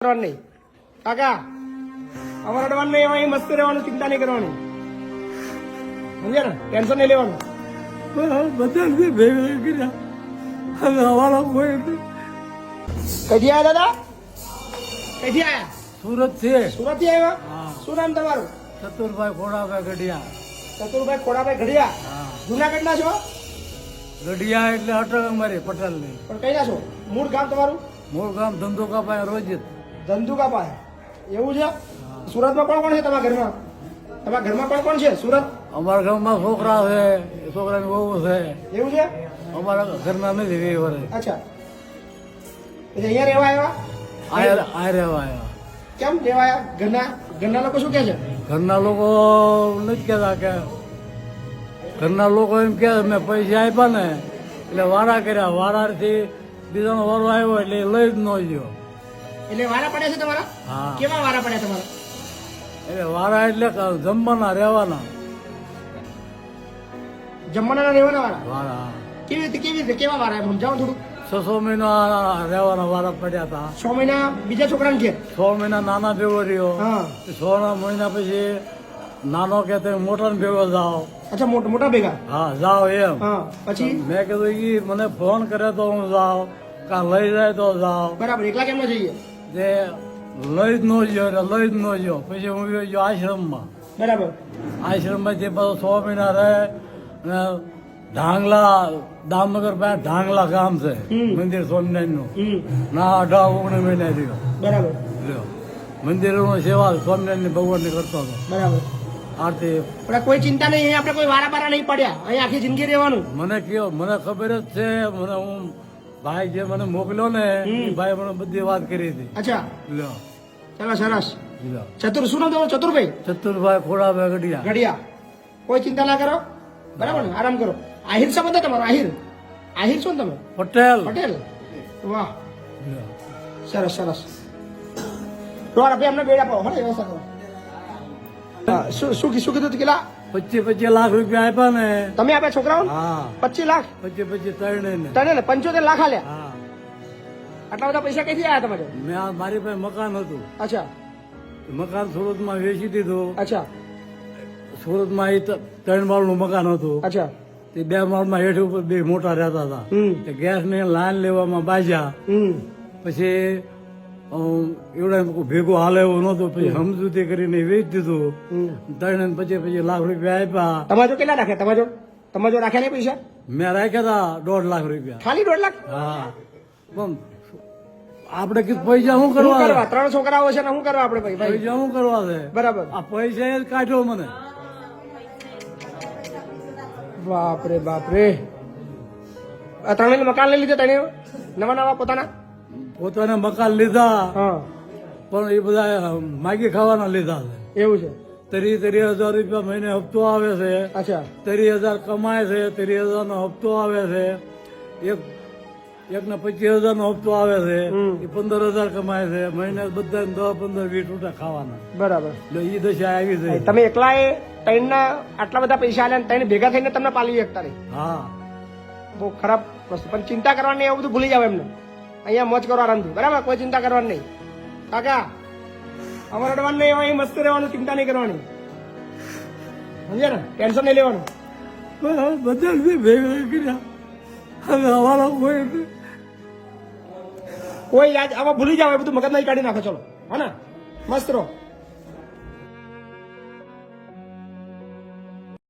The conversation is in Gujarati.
નહીં કાકા અમારે અડવાનું નહીં, અહીં મસ્ત રહેવાનું, ચિંતા નહીં કરવાની, સમજ્યા ને? ટેન્શન નહીં લેવાનું. બધા ભેગા કર્યા હવે અમારા કોઈ કઈથી આવ્યા દાદા? કઈથી આવ્યા? સુરત છે. સુરત થી આવ્યા? હા. શું નામ તમારું? ચતુરભાઈ ખોડાભાઈ ગઢિયા. ચતુરભાઈ ખોડાભાઈ ઘડિયા. હા. જુનાગઢ ના છો? ગઢિયા એટલે અટક અમારી પટેલ ની. પણ કઈ ના છો? મૂળ ગામ તમારું? મૂળ ગામ ધંધુકાભાઈ રોજિત. ધંધુકા પાસે. એવું છે? સુરતમાં કોણ કોણ છે તમારા ઘરમાં? તમારા ઘરમાં કોણ કોણ છે સુરત? અમારા ગામમાં છોકરા છે, છોકરાની વહુ છે. એવું છે? અમારા ઘરના નથી વે વરે. અચ્છા, એટલે અહીંયા રહેવા આવ્યા? આ રહેવા આવ્યા. કેમ રહેવા આવ્યા? ઘરના લોકો શું કહે છે? ઘરના લોકો નથી કહેતા કે ઘરના લોકો એમ કે મેં પૈસા આપ્યા ને એટલે વારા કર્યા, વારાથી બીજાનો વારો આવ્યો એટલે લઈ જ ન ગયો. એટલે વારા પડ્યા છે તમારા? હા. કેવા વારા પડ્યા તમારા? એટલે વારા એટલે જમવાના રહેવાના જમવાના રહેવાના વારા? વારા કેવી રીતે કેવા વારા એમ સમજાવો થોડું. 6 મહિના રહેવાના વારા પડ્યા હતા. 6 મહિના બીજા છોકરાને ઘેર? 6 મહિના નાના ભેગો રહ્યો. હા. 6 મહિના પછી નાનો કે તમે મોટા ભેગો જાઓ. અચ્છા, મોટા ભેગા? હા જાઓ એમ. હા. પછી? મેં કીધું ઈ મને ફોન કરે તો હું જાઉં, કાં લઈ જાય તો જાઉં. બરાબર. એકલા કેમ ન જઈએ? જે લઈ જ ન ગયો એટલે લઈ જ ન ગયો. પછી હું ગયો આશ્રમમાં. બરાબર. આશ્રમમાં જે બધો 6 મહિના રહે અને ઢાંગલા દામનગર પાસે ઢાંગલા ગામ છે, મંદિર સ્વામિનારાયણ નું. ના 18-19 મહિના રહ્યો. બરાબર. મંદિરોની સેવા સ્વામિનારાયણ ની ભગવાન ની કરતો હતો. બરાબર. આરતી. પણ કોઈ ચિંતા નહીં, અહીંયા આપણે કોઈ વારા બારા નહીં પડ્યા, અહીંયા આખી જિંદગી રહેવાનું. મને કયો, મને ખબર જ છે. મને હું ભાઈ જે મને મોકલ્યો ને એ ભાઈ મને બધી વાત કરી હતી. અચ્છા, લ્યો ચાલો, સરસ. લ્યો. શું નામ તમારું? ચતુરભાઈ ચતુરભાઈ ખોડાભાઈ ગઢિયા. ઘડિયા. કોઈ ચિંતા ના કરો, બરાબર ને? આરામ કરો. આહિર સંબંધ છે તમારો? આહિર છો ને તમે? પટેલ. પટેલ. વાહ, લ્યો. સરસ સરસ. તમારા ભાઈ અમને બેડા પાવો, હે વ્યવસ્થા કરો. હા, શું કીધું કેટલા? 25 લાખ રૂપિયા આપ્યા ને. તમે આપ્યા છોકરાઓ? હા. 25 લાખ? 25 ત્રણે ને. તને ને 75 લાખ આલ્યા? હા. આટલા બધા પૈસા ક્યાંથી આવ્યા તમારે? મારી પાસે મકાન હતું. અચ્છા. મકાન સુરતમાં વેચી દીધું. અચ્છા. સુરતમાં એ 3 માળનું મકાન હતું. અચ્છા. તે 2 માળમાં હેઠ ઉપર 2 મોટા રહેતા હતા. તે ગેસ ને લાઈન લેવામાં બાજ્યા. પછી એવડા ભેગું હાલે એવું નતું. પછી સમજૂતી કરીને વેચી દીધું. 3 લાખ રૂપિયા આપ્યા. તમારે કેટલા રાખ્યા? તમારે રાખ્યા નહીં પૈસા? મેં રાખ્યા હતા 1.5 લાખ રૂપિયા. ખાલી 1.5 લાખ? હા. પણ આપણે કીધું પૈસા શું કરવા? 3 છોકરાઓ છે ને શું કરવા આપણે? ભાઈ પૈસા શું કરવા છે? બરાબર. આ પૈસા જ કાઢ્યો મને. બાપરે બાપરે. આ ત્રણેય મકાન લઈ લીધા? ત્રણેય નવા પોતાના મકાન લીધા. હા. પણ એ બધા માગી ખાવાના લીધા છે. એવું છે? 30,000 રૂપિયા મહિને હપ્તો આવે છે. અચ્છા. 30,000 કમાય છે. 30,000 નો હપ્તો આવે છે. એકને 25,000 નો હપ્તો આવે છે. એ 15,000 કમાય છે. મહિને બધા 10, 15, 20 રૂપિયા ખાવાના. બરાબર. એટલે એ દશા આવી છે. તમે એકલા એ ત્રણના આટલા બધા પૈસા આલ્યા, ત્રણ ભેગા થઈને તમને પાલી શકતા નહીં. હા. બહુ ખરાબ વસ્તુ. પણ ચિંતા કરવાની, એવું બધું ભૂલી જાવ એમને. અહીંયા મોજ કરો આરામથી, બરાબર? કોઈ ચિંતા કરવાની નહીં. કાકા અમારે અડવાનું નહીં, અહીં મસ્ત રહેવાનું, ચિંતા નહીં કરવાની, સમજ્યા ને? ટેન્શન નહીં લેવાનું. બધા ભેગા કર્યા હવે અમારા કોઈ યાદ આમાં ભૂલી જાવ, એ બધું મગજમાં કાઢી નાખો. ચલો, હા ને? મસ્ત રહો.